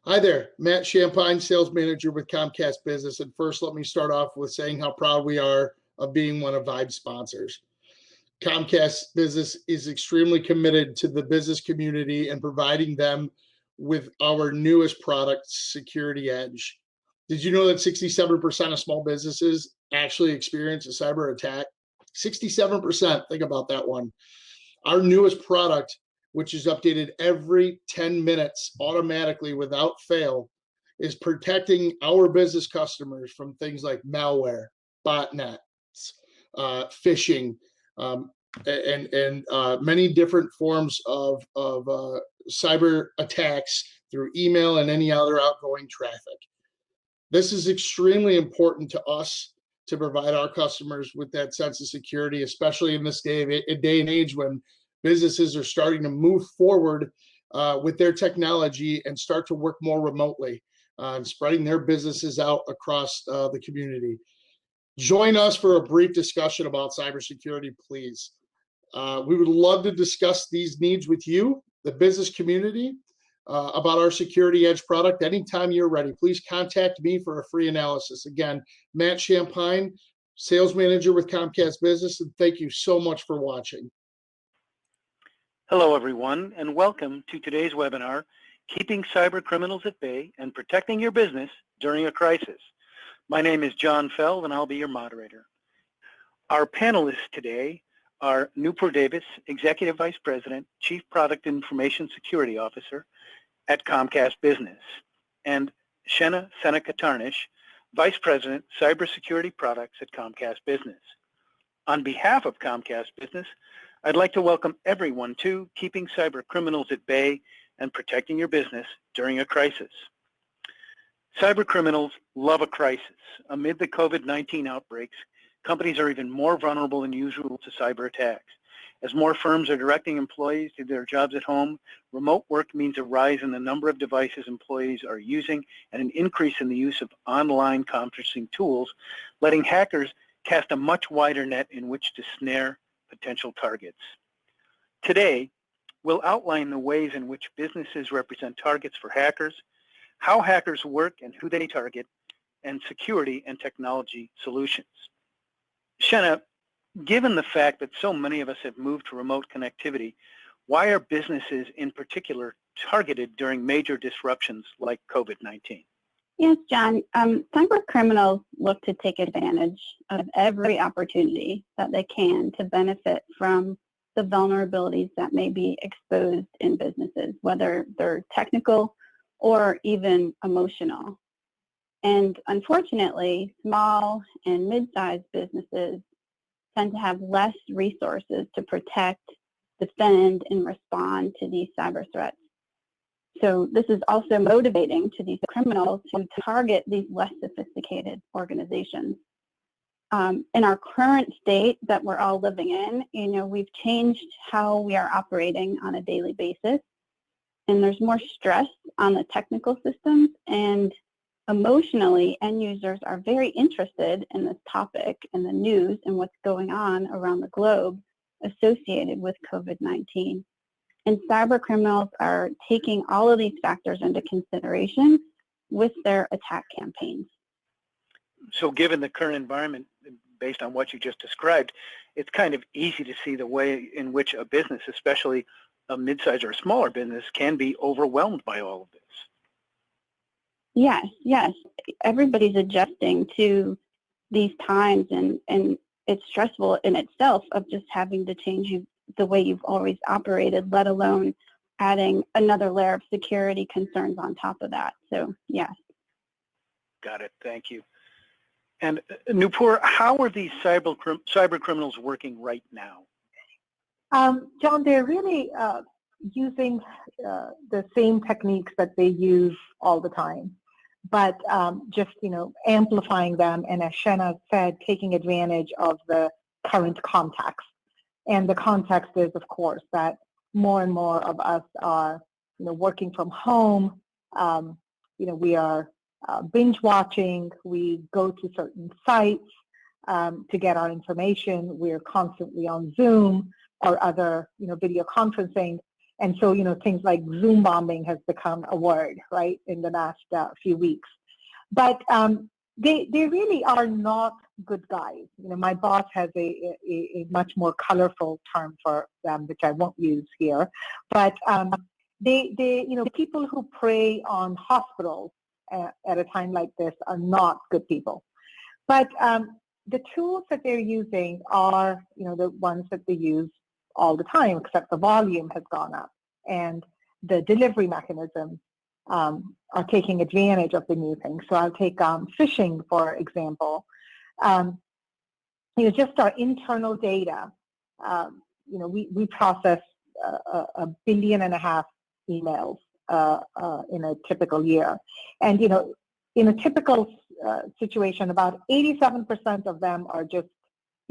Hi there, Matt Champine, sales manager with Comcast Business. And first, let me start off with saying how proud we are of being one of Vibe's sponsors. Comcast Business is extremely committed to the business community and providing them with our newest product, Security Edge. Did you know that 67% of small businesses actually experience a cyber attack? 67%, think about that one. Our newest product, which is updated every 10 minutes automatically without fail, is protecting our business customers from things like malware, botnets, phishing, and many different forms of cyber attacks through email and any other outgoing traffic. This is extremely important to us to provide our customers with that sense of security, especially in this day and age when businesses are starting to move forward with their technology and start to work more remotely and spreading their businesses out across the community. Join us for a brief discussion about cybersecurity, please. We would love to discuss these needs with you, the business community, about our Security Edge product. Anytime you're ready, please contact me for a free analysis. Again, Matt Champine, sales manager with Comcast Business, and thank you so much for watching. Hello, everyone, and welcome to today's webinar, Keeping Cyber Criminals at Bay and Protecting Your Business During a Crisis. My name is John Feld, and I'll be your moderator. Our panelists today are Nupur Davis, Executive Vice President, Chief Product Information Security Officer at Comcast Business, and Shenna Seneca-Tarnish, Vice President, Cybersecurity Products at Comcast Business. On behalf of Comcast Business, I'd like to welcome everyone to Keeping Cyber Criminals at Bay and Protecting Your Business During a Crisis. Cyber criminals love a crisis. Amid the COVID-19 outbreaks, companies are even more vulnerable than usual to cyber attacks. As more firms are directing employees to their jobs at home, remote work means a rise in the number of devices employees are using and an increase in the use of online conferencing tools, letting hackers cast a much wider net in which to snare potential targets. Today, we'll outline the ways in which businesses represent targets for hackers, how hackers work and who they target, and security and technology solutions. Shenna, given the fact that so many of us have moved to remote connectivity, why are businesses in particular targeted during major disruptions like COVID-19? Yes, John. Cyber criminals look to take advantage of every opportunity that they can to benefit from the vulnerabilities that may be exposed in businesses, whether they're technical or even emotional. And unfortunately, small and mid-sized businesses tend to have less resources to protect, defend, and respond to these cyber threats. So this is also motivating to these criminals to target these less sophisticated organizations. In our current state that we're all living in, we've changed how we are operating on a daily basis, and there's more stress on the technical systems, and emotionally, end users are very interested in this topic and the news and what's going on around the globe associated with COVID-19. And cyber criminals are taking all of these factors into consideration with their attack campaigns. So given the current environment, based on what you just described, it's kind of easy to see the way in which a business, especially a mid-sized or a smaller business, can be overwhelmed by all of this. Yes. Everybody's adjusting to these times, and it's stressful in itself of just having to change the way you've always operated, let alone adding another layer of security concerns on top of that. So, yes. Got it. Thank you. And Nupur, how are these cyber criminals working right now? John, they're really using the same techniques that they use all the time, but just amplifying them, and as Shenna said, taking advantage of the current context. And the context is, of course, that more and more of us are working from home. We are binge watching. We go to certain sites to get our information. We're constantly on Zoom or other video conferencing. And so, things like Zoom bombing has become a word, right, in the last few weeks. But they really are not good guys. My boss has a much more colorful term for them, which I won't use here. But they people who prey on hospitals at a time like this are not good people. But the tools that they're using are, the ones that they use all the time, except the volume has gone up, and the delivery mechanisms are taking advantage of the new things. So I'll take phishing, for example. Just our internal data. We process 1.5 billion emails in a typical year, and in a typical situation, about 87% of them are just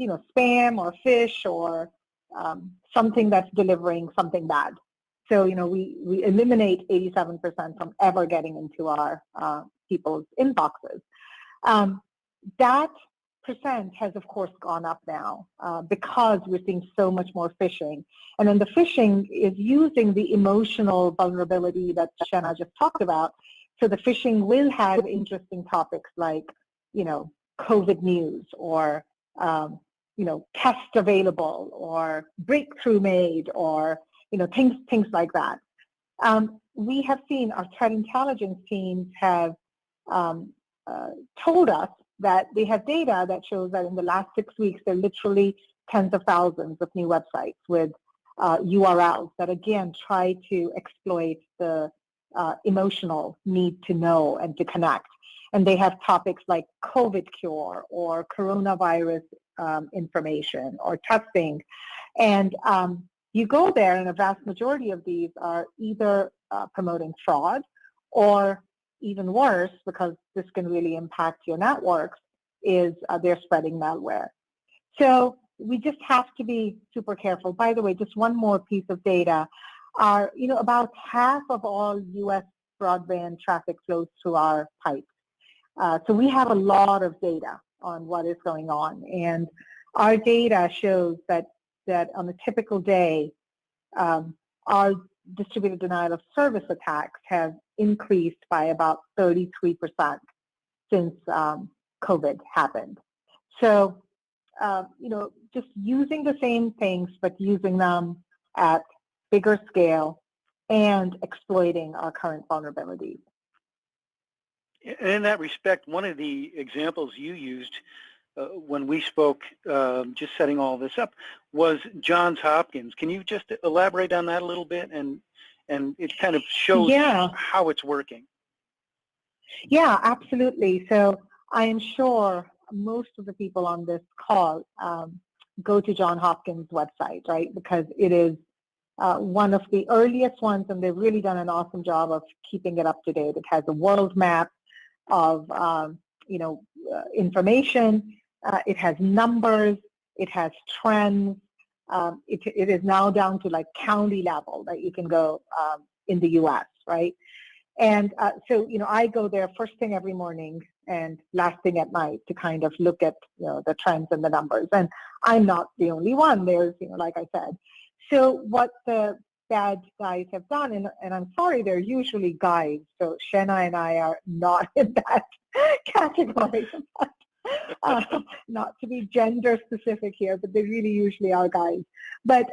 spam or phish or something that's delivering something bad. So we eliminate 87% from ever getting into our people's inboxes. That percent has, of course, gone up now because we're seeing so much more phishing. And then the phishing is using the emotional vulnerability that Shenna just talked about. So the phishing will have interesting topics like, COVID news or, test available or breakthrough made or, things like that. We have seen our threat intelligence teams have told us that they have data that shows that in the last 6 weeks, there are literally tens of thousands of new websites with URLs that, again, try to exploit the emotional need to know and to connect. And they have topics like COVID cure or coronavirus information or testing. And you go there, and a vast majority of these are either promoting fraud or, even worse, because this can really impact your networks, is they're spreading malware. So we just have to be super careful. By the way, just one more piece of data. About half of all U.S. broadband traffic flows through our pipes. So we have a lot of data on what is going on. And our data shows that on a typical day, our distributed denial of service attacks have increased by about 33% since COVID happened. So, just using the same things, but using them at bigger scale and exploiting our current vulnerabilities. In that respect, one of the examples you used when we spoke, just setting all this up, was Johns Hopkins. Can you just elaborate on that a little bit? And it kind of shows how it's working. Yeah, absolutely. So I am sure most of the people on this call go to Johns Hopkins website, right? Because it is one of the earliest ones, and they've really done an awesome job of keeping it up to date. It has a world map of information. It has numbers. It has trends. It is now down to like county level that you can go in the U.S., right? And so I go there first thing every morning and last thing at night to kind of look at the trends and the numbers. And I'm not the only one. There's like I said. So what the bad guys have done, and I'm sorry, they're usually guys. So Shenna and I are not in that category. Not to be gender specific here, but they really usually are guys. But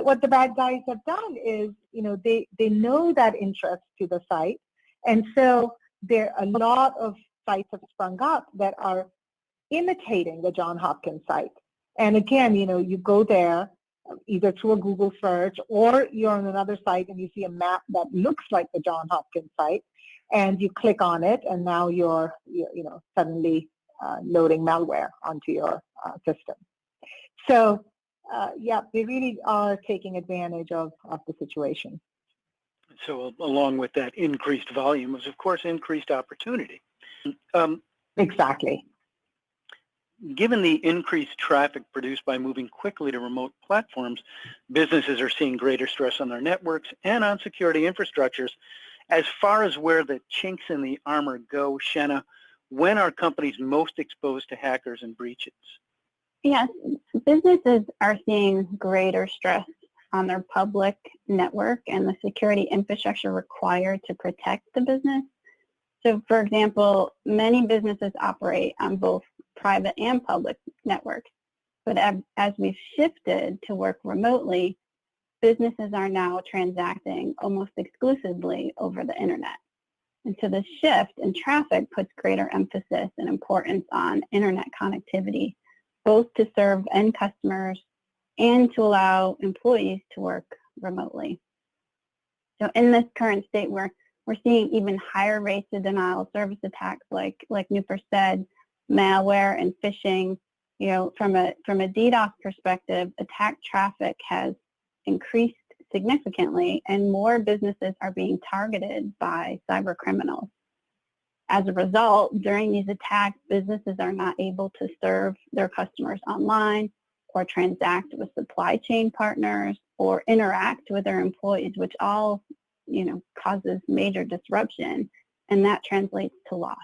what the bad guys have done is, they know that interest to the site, and so there are a lot of sites have sprung up that are imitating the Johns Hopkins site. And again, you go there either through a Google search or you're on another site and you see a map that looks like the Johns Hopkins site, and you click on it, and now you're suddenly loading malware onto your system. So, they really are taking advantage of the situation. So along with that increased volume is, of course, increased opportunity. Exactly. Given the increased traffic produced by moving quickly to remote platforms, businesses are seeing greater stress on their networks and on security infrastructures. As far as where the chinks in the armor go, Shenna, when are companies most exposed to hackers and breaches? Yes, businesses are seeing greater stress on their public network and the security infrastructure required to protect the business. So for example, many businesses operate on both private and public networks. But as we've shifted to work remotely, businesses are now transacting almost exclusively over the internet. And so the shift in traffic puts greater emphasis and importance on internet connectivity, both to serve end customers and to allow employees to work remotely. So in this current state, we're seeing even higher rates of denial of service attacks, like Nupur said, malware and phishing. You know, from a DDoS perspective, attack traffic has increased significantly, and more businesses are being targeted by cyber criminals. As a result, during these attacks, businesses are not able to serve their customers online or transact with supply chain partners or interact with their employees, which all, you know, causes major disruption, and that translates to loss.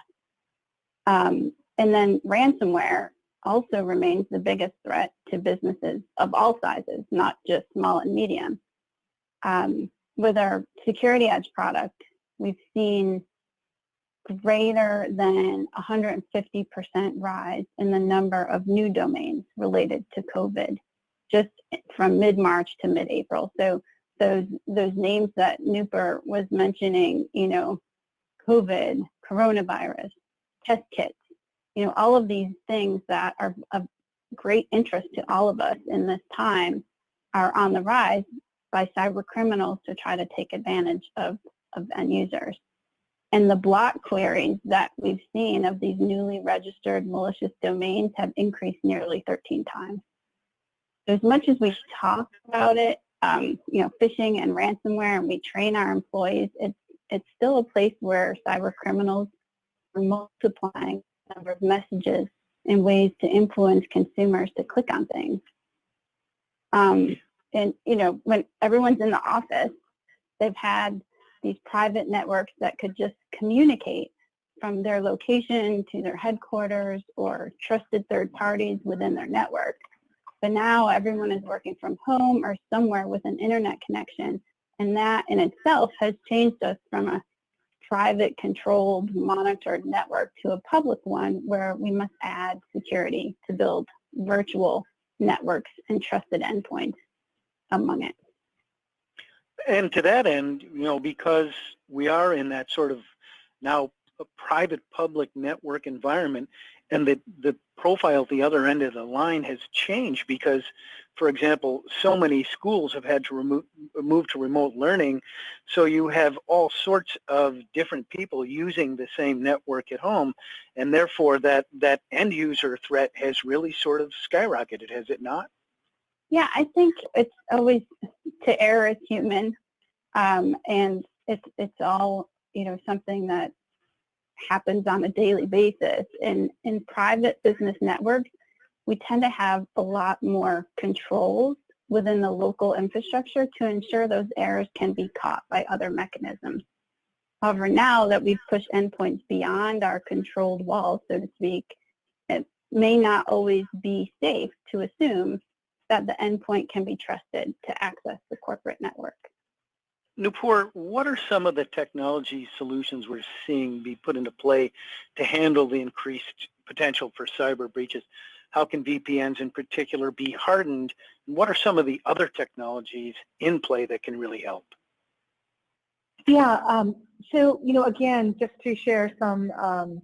And then ransomware also remains the biggest threat to businesses of all sizes, not just small and medium. With our Security Edge product, we've seen greater than 150% rise in the number of new domains related to COVID, just from mid-March to mid-April. So those names that Nupur was mentioning, you know, COVID, coronavirus, test kits, you know, all of these things that are of great interest to all of us in this time are on the rise by cyber criminals to try to take advantage of end users. And the block queries that we've seen of these newly registered malicious domains have increased nearly 13 times. So as much as we talk about it, you know, phishing and ransomware, and we train our employees, it's still a place where cyber criminals are multiplying the number of messages and ways to influence consumers to click on things. And, you know, when everyone's in the office, they've had these private networks that could just communicate from their location to their headquarters or trusted third parties within their network. But now everyone is working from home or somewhere with an internet connection, and that in itself has changed us from a private, controlled, monitored network to a public one where we must add security to build virtual networks and trusted endpoints among it. And to that end, you know, because we are in that sort of now a private public network environment, and the profile at the other end of the line has changed because, for example, so many schools have had to move to remote learning, so you have all sorts of different people using the same network at home, and therefore that end user threat has really sort of skyrocketed, has it not? Yeah, I think it's always, to err is human, and it's all, you know, something that happens on a daily basis. In private business networks, we tend to have a lot more controls within the local infrastructure to ensure those errors can be caught by other mechanisms. However, now that we've pushed endpoints beyond our controlled walls, so to speak, it may not always be safe to assume that the endpoint can be trusted to access the corporate network. Nupur, what are some of the technology solutions we're seeing be put into play to handle the increased potential for cyber breaches? How can VPNs in particular be hardened? And what are some of the other technologies in play that can really help? Yeah, so, you know, again, just to share some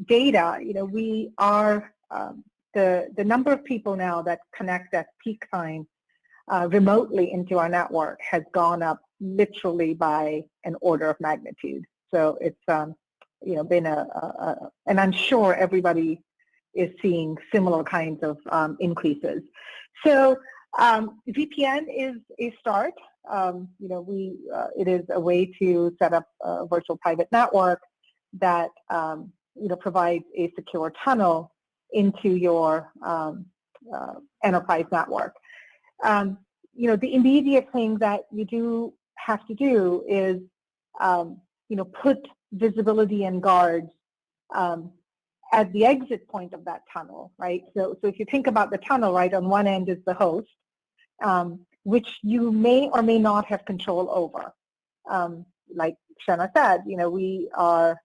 data, you know, we are, the number of people now that connect at peak time remotely into our network has gone up literally by an order of magnitude. So it's, you know, been and I'm sure everybody is seeing similar kinds of increases. So VPN is a start. You know, it is a way to set up a virtual private network that, you know, provides a secure tunnel into your enterprise network. You know, the immediate thing that you do have to do is, you know, put visibility and guards at the exit point of that tunnel, right? So if you think about the tunnel, right, on one end is the host. which you may or may not have control over. Like Shanna said, we are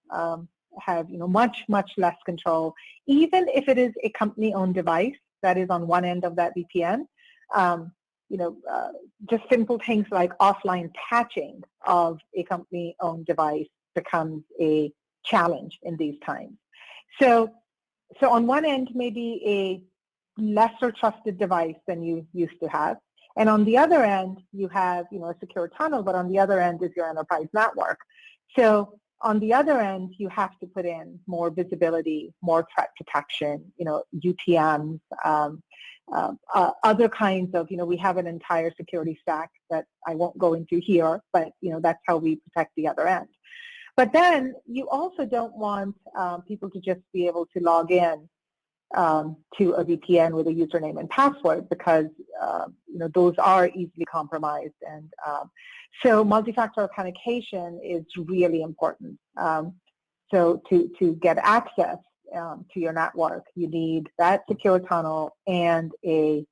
have much less control, even if it is a company-owned device that is on one end of that VPN. Just simple things like offline patching of a company-owned device becomes a challenge in these times. So on one end, maybe a lesser trusted device than you used to have. And on the other end, you have, a secure tunnel, but on the other end is your enterprise network. So on the other end, you have to put in more visibility, more threat protection, UTMs, other kinds of, we have an entire security stack that I won't go into here, but, that's how we protect the other end. But then you also don't want people to just be able to log in to a VPN with a username and password, because those are easily compromised, and so multi-factor authentication is really important. So to get access to your network, you need that secure tunnel and a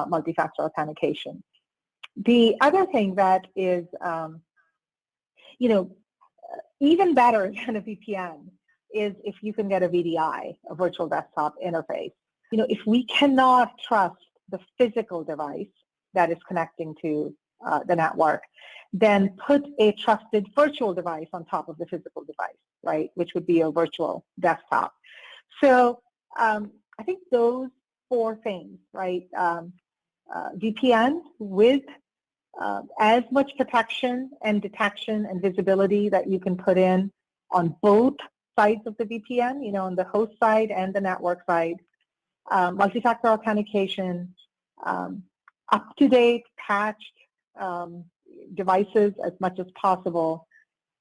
multi-factor authentication. The other thing that is even better than a VPN is if you can get a VDI, a virtual desktop interface. If we cannot trust the physical device that is connecting to the network, then put a trusted virtual device on top of the physical device, right, which would be a virtual desktop. So I think those four things, right, VPN with as much protection and detection and visibility that you can put in on both sides of the VPN, on the host side and the network side, multi-factor authentication, up-to-date patched devices as much as possible,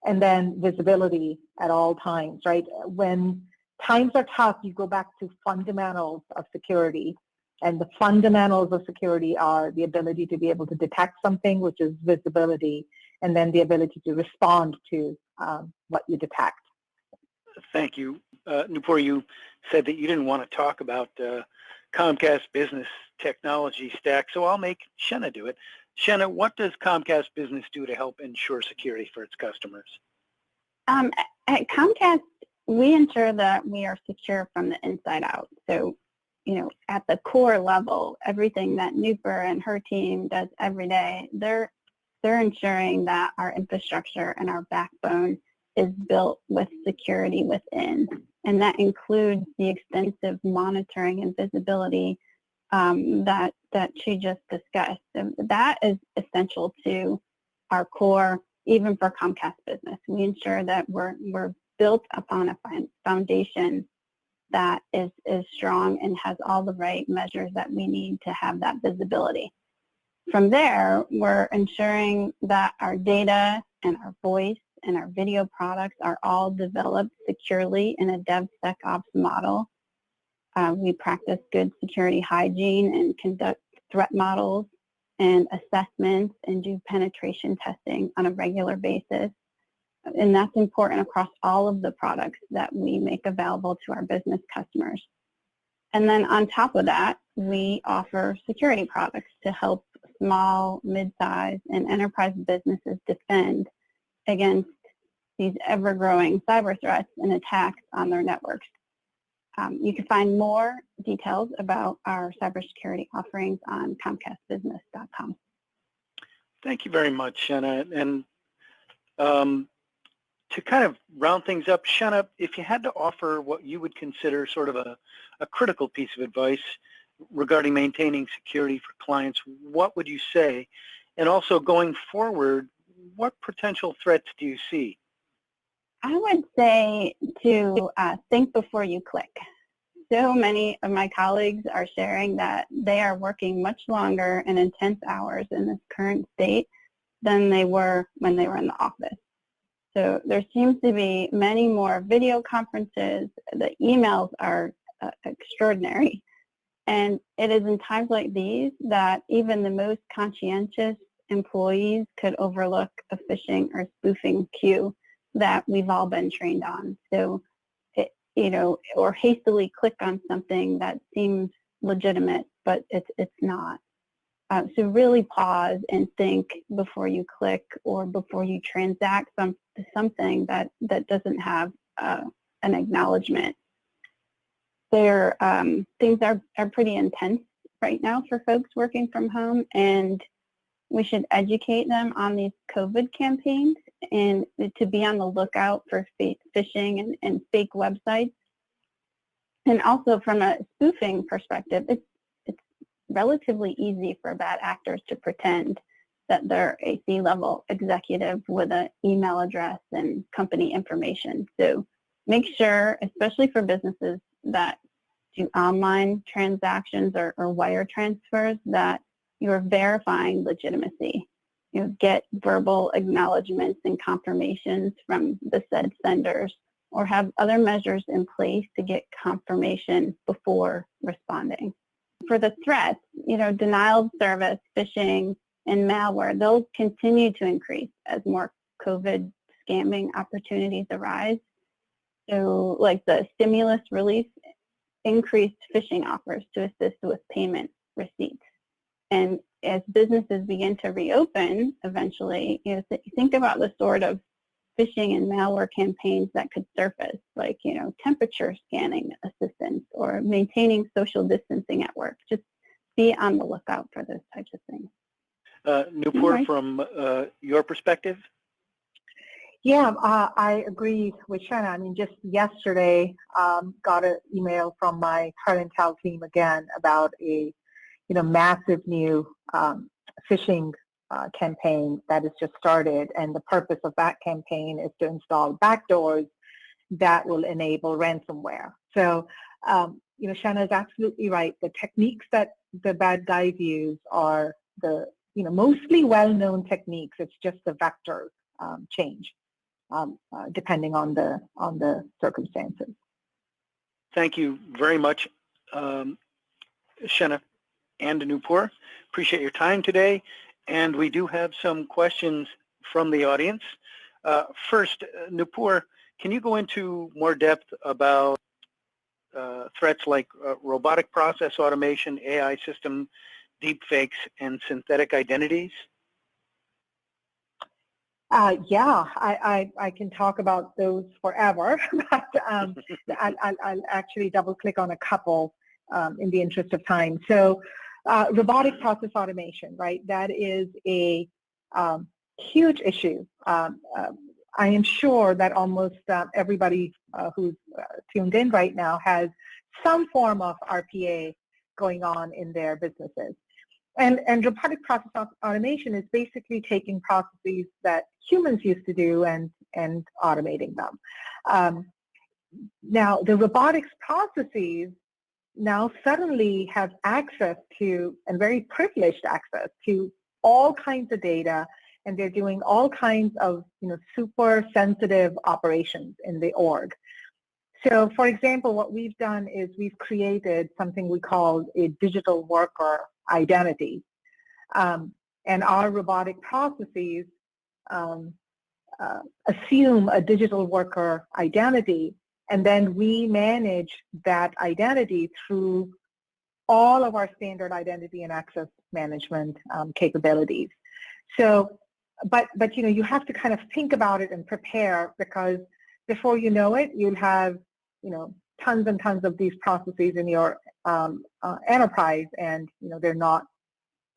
and then visibility at all times, right? When times are tough, you go back to fundamentals of security, and the fundamentals of security are the ability to be able to detect something, which is visibility, and then the ability to respond to what you detect. Thank you. Nupur, you said that you didn't want to talk about Comcast Business technology stack, so I'll make Shanna do it. Shanna, what does Comcast Business do to help ensure security for its customers? At Comcast, we ensure that we are secure from the inside out. So, at the core level, everything that Nupur and her team does every day, they're ensuring that our infrastructure and our backbone is built with security within. And that includes the extensive monitoring and visibility that she just discussed. And that is essential to our core, even for Comcast Business. We ensure that we're built upon a foundation that is strong and has all the right measures that we need to have that visibility. From there, we're ensuring that our data and our voice and our video products are all developed securely in a DevSecOps model. We practice good security hygiene and conduct threat models and assessments and do penetration testing on a regular basis. And that's important across all of the products that we make available to our business customers. And then on top of that, we offer security products to help small, mid-size, and enterprise businesses defend against these ever-growing cyber threats and attacks on their networks. You can find more details about our cybersecurity offerings on ComcastBusiness.com. Thank you very much, Shanna. And to kind of round things up, Shanna, if you had to offer what you would consider sort of a critical piece of advice regarding maintaining security for clients, what would you say? And also going forward, what potential threats do you see? I would say to think before you click. So many of my colleagues are sharing that they are working much longer and intense hours in this current state than they were when they were in the office. So there seems to be many more video conferences. The emails are extraordinary. And it is in times like these that even the most conscientious employees could overlook a phishing or spoofing queue that we've all been trained on. So, or hastily click on something that seems legitimate, but it's not. So really pause and think before you click or before you transact something that doesn't have an acknowledgement. Things are pretty intense right now for folks working from home, and we should educate them on these COVID campaigns and to be on the lookout for phishing and fake websites. And also from a spoofing perspective, it's relatively easy for bad actors to pretend that they're a C-level executive with an email address and company information. So make sure, especially for businesses that do online transactions or wire transfers, that you're verifying legitimacy. Get verbal acknowledgments and confirmations from the said senders, or have other measures in place to get confirmation before responding. For the threats, denial of service, phishing, and malware, those continue to increase as more COVID scamming opportunities arise. So like the stimulus relief increased phishing offers to assist with payment receipts. And as businesses begin to reopen eventually, think about the sort of phishing and malware campaigns that could surface, like, temperature scanning assistance or maintaining social distancing at work. Just be on the lookout for those types of things. Nupur, from your perspective? Yeah, I agree with Shanna. I mean, just yesterday, got an email from my threat intel team again about a, massive new phishing campaign that has just started, and the purpose of that campaign is to install backdoors that will enable ransomware. So, Shanna is absolutely right. The techniques that the bad guys use are the, mostly well-known techniques. It's just the vector change, depending on the circumstances. Thank you very much, Shanna and Nupur. Appreciate your time today. And we do have some questions from the audience. First, Nupur, can you go into more depth about threats like robotic process automation, AI system deepfakes, and synthetic identities? Yeah, I can talk about those forever, but I'll actually double click on a couple in the interest of time. So robotic process automation, right? That is a huge issue. I am sure that almost everybody who's tuned in right now has some form of RPA going on in their businesses. And robotic process automation is basically taking processes that humans used to do and automating them. Now, the robotics processes now suddenly have access to, and very privileged access to, all kinds of data, and they're doing all kinds of super sensitive operations in the org. So, for example, what we've done is we've created something we call a digital worker identity. And our robotic processes assume a digital worker identity, and then we manage that identity through all of our standard identity and access management capabilities. So, but you have to kind of think about it and prepare, because before you know it, you'll have tons and tons of these processes in your enterprise, and they're not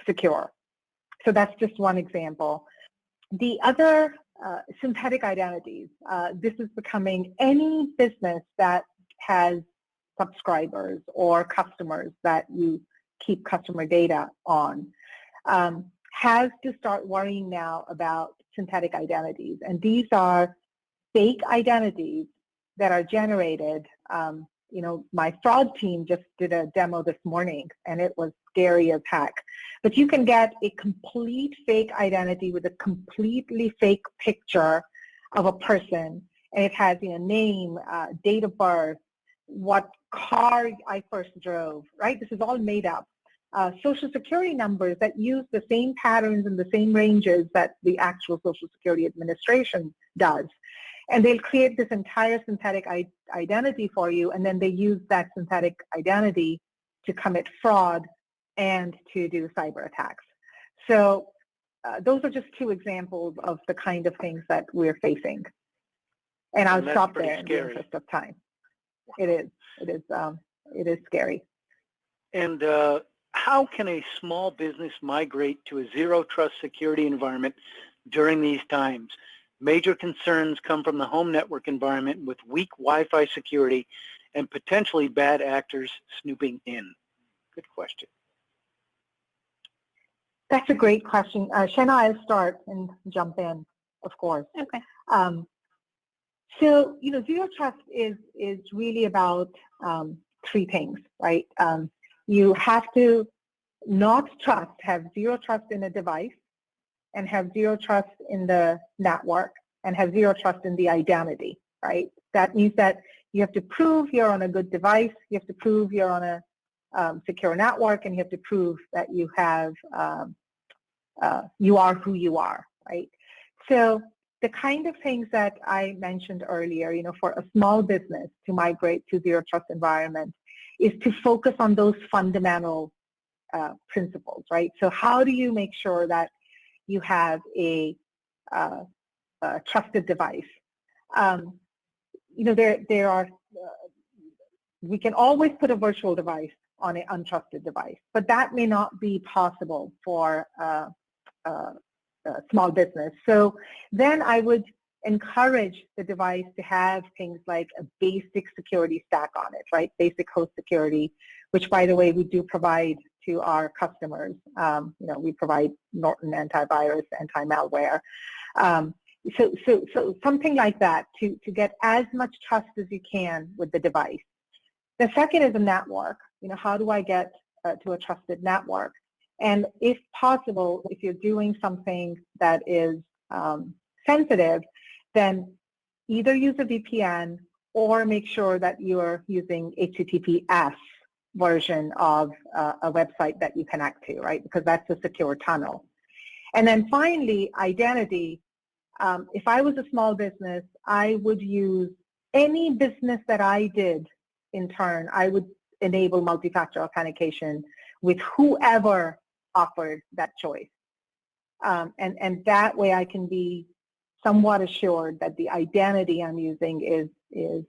secure. So that's just one example. The other, synthetic identities. This is becoming any business that has subscribers or customers that you keep customer data on has to start worrying now about synthetic identities. And these are fake identities that are generated. My fraud team just did a demo this morning, and it was scary as heck. But you can get a complete fake identity with a completely fake picture of a person, and it has name, date of birth, what car I first drove, right? This is all made up. Social Security numbers that use the same patterns and the same ranges that the actual Social Security Administration does. And they'll create this entire synthetic identity for you, and then they use that synthetic identity to commit fraud and to do cyber attacks. So those are just two examples of the kind of things that we're facing. And I'll stop there in the interest of time. It is scary. And how can a small business migrate to a zero trust security environment during these times? Major concerns come from the home network environment with weak Wi-Fi security and potentially bad actors snooping in. Good question. That's a great question. Shanna, I'll start and jump in, of course. Okay. So, zero trust is really about three things, right? You have to not trust, have zero trust in a device, and have zero trust in the network, and have zero trust in the identity, right? That means that you have to prove you're on a good device, you have to prove you're on a secure network, and you have to prove that you have you are who you are, right? So the kind of things that I mentioned earlier, for a small business to migrate to zero trust environment is to focus on those fundamental principles, right? So how do you make sure that you have a trusted device? There are, we can always put a virtual device on an untrusted device, but that may not be possible for a small business. So then I would encourage the device to have things like a basic security stack on it, right? Basic host security, which, by the way, we do provide to our customers. We provide Norton antivirus, anti-malware. So something like that to get as much trust as you can with the device. The second is a network. How do I get to a trusted network? And if possible, if you're doing something that is sensitive, then either use a VPN or make sure that you're using HTTPS version of a website that you connect to, right? Because that's a secure tunnel. And then finally, identity. If I was a small business, I would use any business that I did in turn, I would enable multi-factor authentication with whoever offered that choice. And that way I can be somewhat assured that the identity I'm using is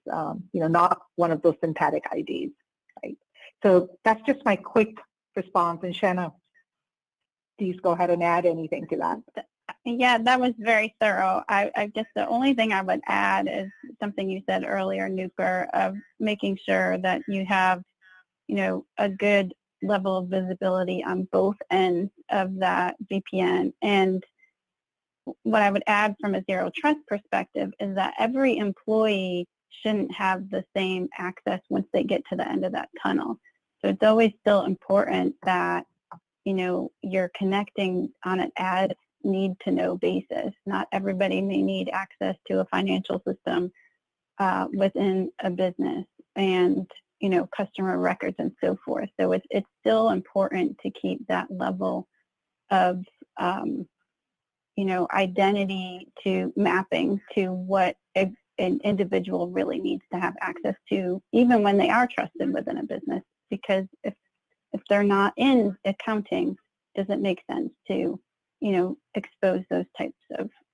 not one of those synthetic IDs, right? So that's just my quick response. And Shanna, please go ahead and add anything to that. Yeah, that was very thorough. I guess the only thing I would add is something you said earlier, Nuker, of making sure that you have, a good level of visibility on both ends of that VPN. And what I would add from a zero trust perspective is that every employee shouldn't have the same access once they get to the end of that tunnel. So it's always still important that, you're connecting on an as need to know basis. Not everybody may need access to a financial system within a business and, customer records and so forth. So it's still important to keep that level of, identity to mapping to what an individual really needs to have access to, even when they are trusted within a business. Because if they're not in accounting, does it make sense to, expose those types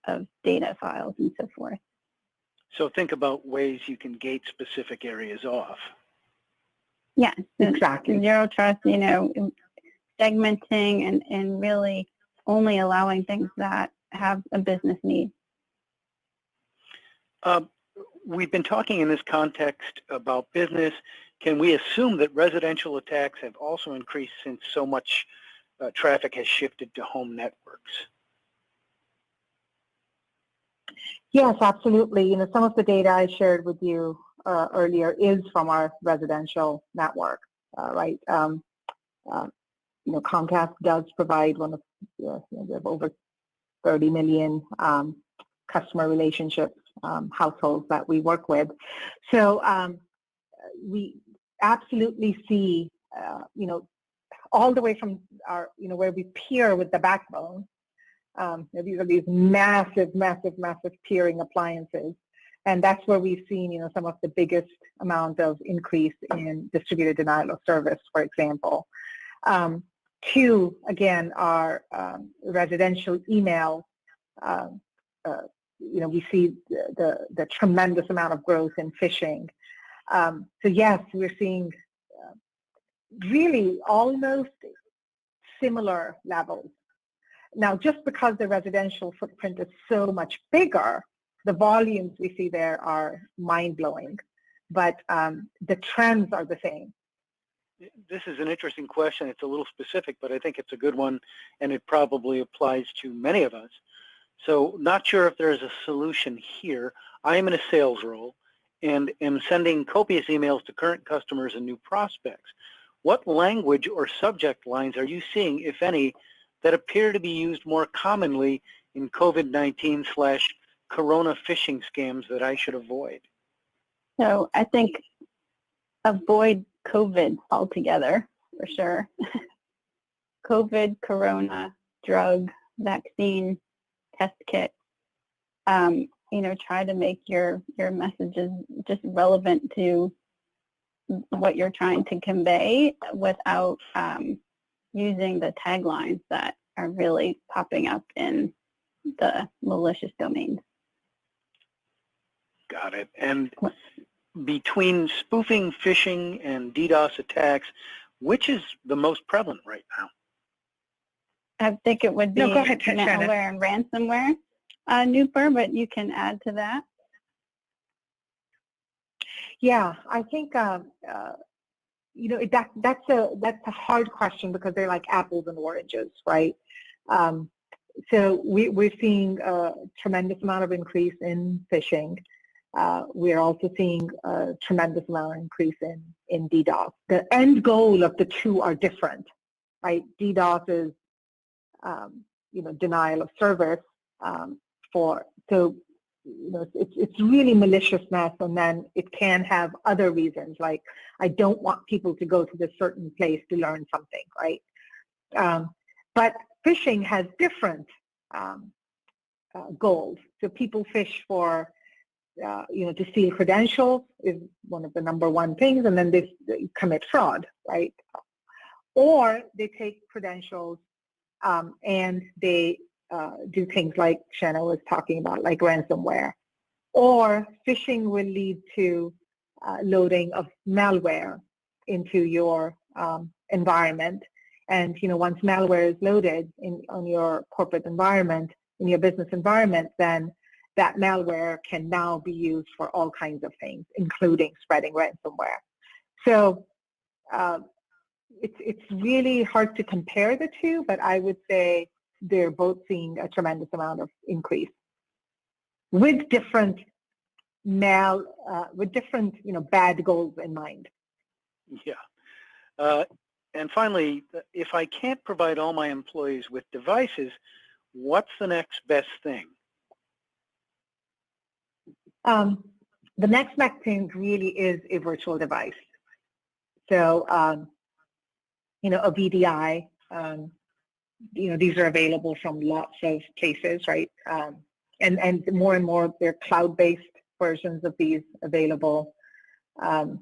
of data files and so forth? So think about ways you can gate specific areas off. Yes, exactly. Zero trust, segmenting and really only allowing things that have a business need. We've been talking in this context about business. Can we assume that residential attacks have also increased since so much traffic has shifted to home networks? Yes, absolutely. Some of the data I shared with you earlier is from our residential network, right? Comcast does provide one of, we have over 30 million customer relationships, households that we work with. So we absolutely see, all the way from our, where we peer with the backbone. These are these massive peering appliances. And that's where we've seen, some of the biggest amount of increase in distributed denial of service, for example. Two, again, are residential email. We see the tremendous amount of growth in phishing. So yes, we're seeing really almost similar levels. Now, just because the residential footprint is so much bigger, the volumes we see there are mind-blowing, but the trends are the same. This is an interesting question. It's a little specific, but I think it's a good one, and it probably applies to many of us. So not sure if there's a solution here. I am in a sales role and am sending copious emails to current customers and new prospects. What language or subject lines are you seeing, if any, that appear to be used more commonly in COVID-19/corona phishing scams that I should avoid? So I think avoid COVID altogether, for sure. COVID, corona, drug, vaccine, test kit. Try to make your messages just relevant to what you're trying to convey without using the taglines that are really popping up in the malicious domains. Got it. And between spoofing, phishing, and DDoS attacks, which is the most prevalent right now? I think it would be go ahead, malware and ransomware, Nooper, but you can add to that. Yeah, I think that's a hard question because they're like apples and oranges, right? So we're seeing a tremendous amount of increase in phishing. We're also seeing a tremendous amount of increase in DDoS. The end goal of the two are different, right? DDoS is denial of service it's really maliciousness, and then it can have other reasons, like I don't want people to go to this certain place to learn something, right? But phishing has different goals. So people fish for, to steal credentials is one of the number one things, and then they commit fraud, right? Or they take credentials and they do things like Shanna was talking about, like ransomware. Or phishing will lead to loading of malware into your environment. And once malware is loaded on your corporate environment, in your business environment, then that malware can now be used for all kinds of things, including spreading ransomware. So it's really hard to compare the two, but I would say they're both seeing a tremendous amount of increase with different bad goals in mind. Yeah. And finally, if I can't provide all my employees with devices, what's the next best thing? The next best thing really is a virtual device. So, a VDI, these are available from lots of places, right? And more and more, they're cloud-based versions of these available. And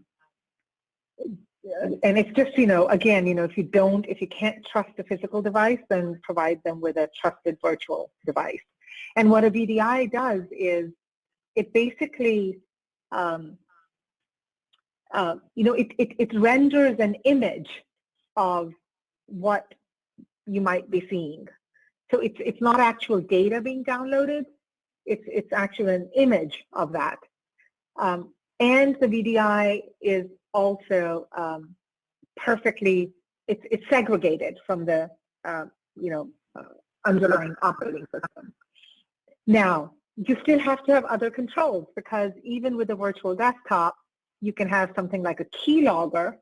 it's just, again, if you can't trust a physical device, then provide them with a trusted virtual device. And what a VDI does is it basically, it renders an image of what you might be seeing. So it's not actual data being downloaded. It's actually an image of that. And the VDI is also perfectly, it's segregated from the underlying operating system. Now, you still have to have other controls, because even with a virtual desktop, you can have something like a keylogger,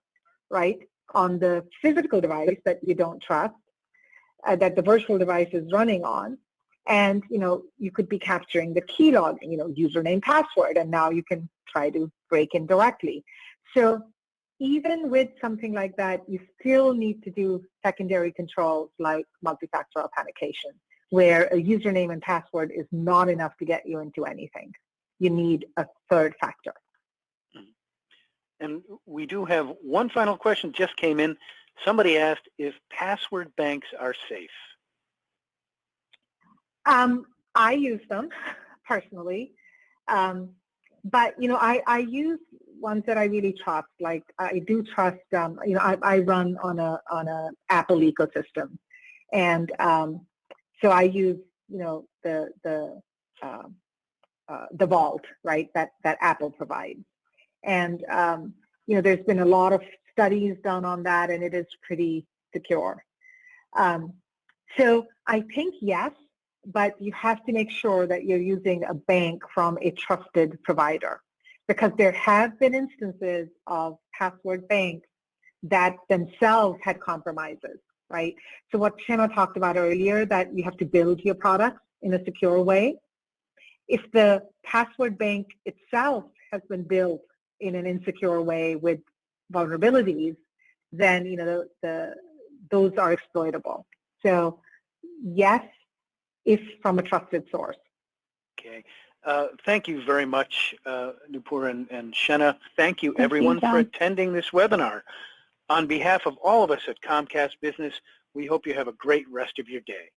right, on the physical device that you don't trust, that the virtual device is running on. And, you could be capturing the keylog, username, password, and now you can try to break in directly. So even with something like that, you still need to do secondary controls like multi-factor authentication, where a username and password is not enough to get you into anything. You need a third factor. And we do have one final question just came in. Somebody asked if password banks are safe. I use them personally, but I use ones that I really trust. Like I do trust. I run on a Apple ecosystem, and so I use the vault, right, that Apple provides. And there's been a lot of studies done on that, and it is pretty secure. So I think yes, but you have to make sure that you're using a bank from a trusted provider, because there have been instances of password banks that themselves had compromises, right? So what Shanna talked about earlier, that you have to build your products in a secure way. If the password bank itself has been built in an insecure way with vulnerabilities, then those are exploitable. So yes, if from a trusted source. Okay. Thank you very much, Nupur and Shenna. Thank you, Thank you, everyone, for John. attending this webinar. On behalf of all of us at Comcast Business, we hope you have a great rest of your day.